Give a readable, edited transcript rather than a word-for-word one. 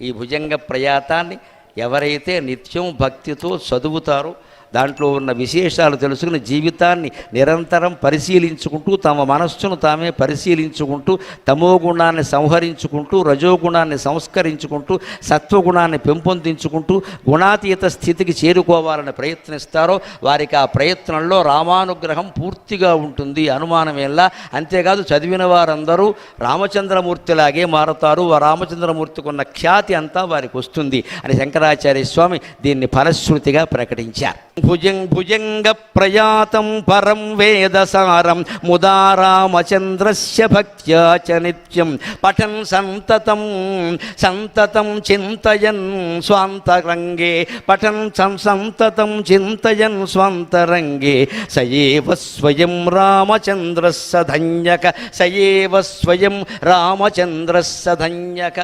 ఈ భుజంగ ప్రయాతాన్ని ఎవరైతే నిత్యం భక్తితో చదువుతారో, దాంట్లో ఉన్న విశేషాలు తెలుసుకుని జీవితాన్ని నిరంతరం పరిశీలించుకుంటూ, తమ మనస్సును తామే పరిశీలించుకుంటూ, తమోగుణాన్ని సంహరించుకుంటూ, రజోగుణాన్ని సంస్కరించుకుంటూ, సత్వగుణాన్ని పెంపొందించుకుంటూ గుణాతీత స్థితికి చేరుకోవాలని ప్రయత్నిస్తారో వారికి ఆ ప్రయత్నంలో రామానుగ్రహం పూర్తిగా ఉంటుంది, అనుమానం ఎలా. అంతేకాదు చదివిన వారందరూ రామచంద్రమూర్తిలాగే మారతారు, ఆ రామచంద్రమూర్తికి ఉన్న ఖ్యాతి అంతా వారికి వస్తుంది అని శంకరాచార్య స్వామి దీన్ని ఫలశ్రుతిగా ప్రకటించారు. భుజంగ ప్రయాతం పరం వేదసారం ముదా రామచంద్రస్య భక్త్యా చ నిత్యం పఠన్ సంతతం చింతయన్ స్వాంతరంగే పఠన్ సంతతం చింతయన్ స్వాంతరంగే సయేవ స్వయం రామచంద్రస్య ధన్యక సయేవ స్వయం రామచంద్రస్య ధన్యక.